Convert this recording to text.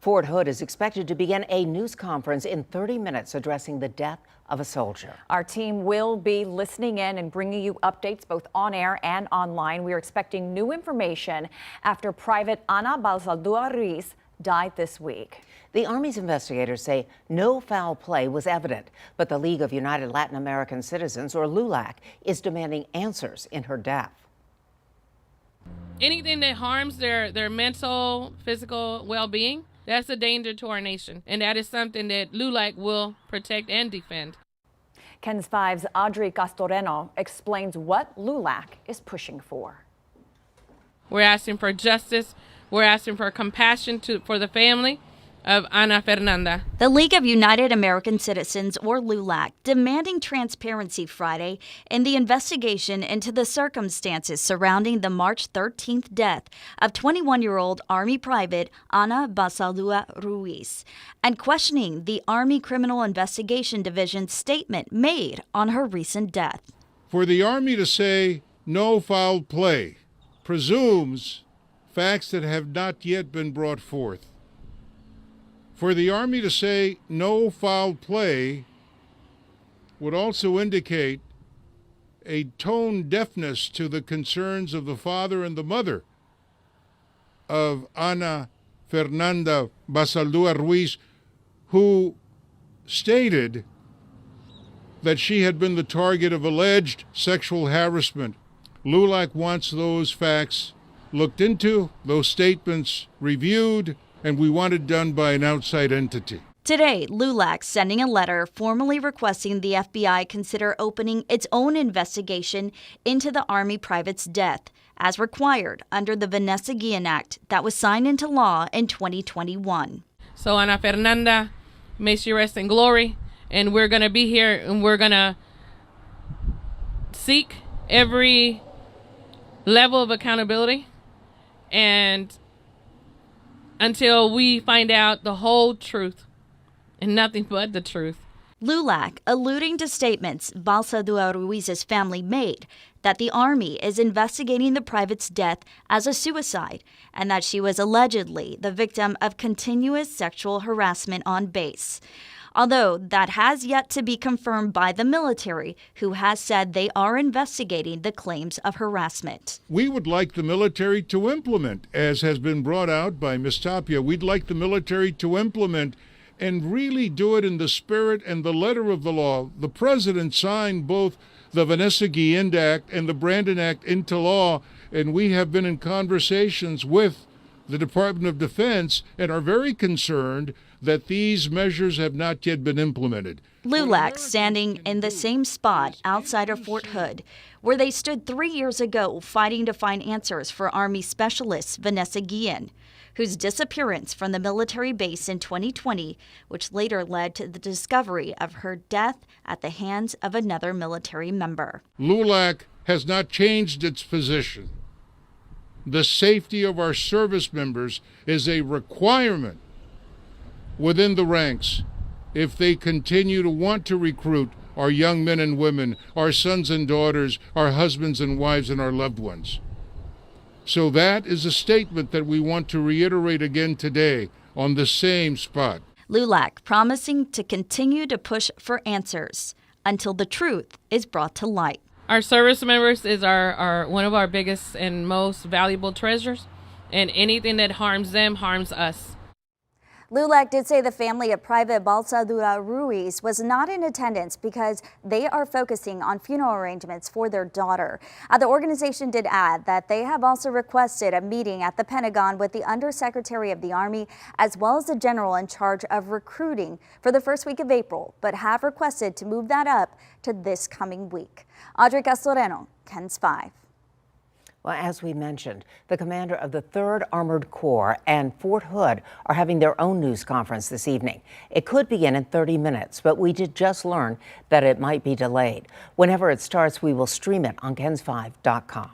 Fort Hood is expected to begin a news conference in 30 minutes addressing the death of a soldier. Our team will be listening in and bringing you updates both on air and online. We are expecting new information after Private Ana Balsaldua Ruiz died this week. The Army's investigators say no foul play was evident, but the League of United Latin American Citizens, or LULAC, is demanding answers in her death. Anything that harms their mental, physical well-being, that's a danger to our nation. And that is something that LULAC will protect and defend. KENS 5's Audrey Castoreno explains what LULAC is pushing for. We're asking for justice. We're asking for compassion for the family of Ana Fernanda. The League of United American Citizens, or LULAC, demanding transparency Friday in the investigation into the circumstances surrounding the March 13th death of 21-year-old Army Private Ana Balsaldua Ruiz, and questioning the Army Criminal Investigation Division's statement made on her recent death. For the Army to say no foul play presumes facts that have not yet been brought forth. For the Army to say no foul play would also indicate a tone deafness to the concerns of the father and the mother of Ana Fernanda Balsaldua Ruiz, who stated that she had been the target of alleged sexual harassment. LULAC wants those facts looked into, those statements reviewed, and we want it done by an outside entity. Today, LULAC sending a letter formally requesting the FBI consider opening its own investigation into the Army private's death, as required under the Vanessa Guillen Act that was signed into law in 2021. So Ana Fernanda, may she rest in glory, and we're going to be here and we're going to seek every level of accountability and until we find out the whole truth and nothing but the truth. LULAC alluding to statements Balsaldua Ruiz's family made that the Army is investigating the private's death as a suicide and that she was allegedly the victim of continuous sexual harassment on base. Although that has yet to be confirmed by the military, who has said they are investigating the claims of harassment. We would like the military to implement, as has been brought out by Ms. Tapia, we'd like the military to implement and really do it in the spirit and the letter of the law. The president signed both the Vanessa Guillen Act and the Brandon Act into law, and we have been in conversations with the Department of Defense and are very concerned that these measures have not yet been implemented. LULAC standing in the same spot outside of Fort Hood, where they stood 3 years ago fighting to find answers for Army specialist Vanessa Guillen, whose disappearance from the military base in 2020, which later led to the discovery of her death at the hands of another military member. LULAC has not changed its position. The safety of our service members is a requirement within the ranks if they continue to want to recruit our young men and women, our sons and daughters, our husbands and wives, and our loved ones. So that is a statement that we want to reiterate again today on the same spot. LULAC promising to continue to push for answers until the truth is brought to light. Our service members is our one of our biggest and most valuable treasures, and anything that harms them harms us. LULAC did say the family of Private Balsaldua Ruiz was not in attendance because they are focusing on funeral arrangements for their daughter. The organization did add that they have also requested a meeting at the Pentagon with the Undersecretary of the Army as well as the general in charge of recruiting for the first week of April, but have requested to move that up to this coming week. Audrey Castoreno, KENS 5. Well, as we mentioned, the commander of the 3rd Armored Corps and Fort Hood are having their own news conference this evening. It could begin in 30 minutes, but we did just learn that it might be delayed. Whenever it starts, we will stream it on KENS5.com.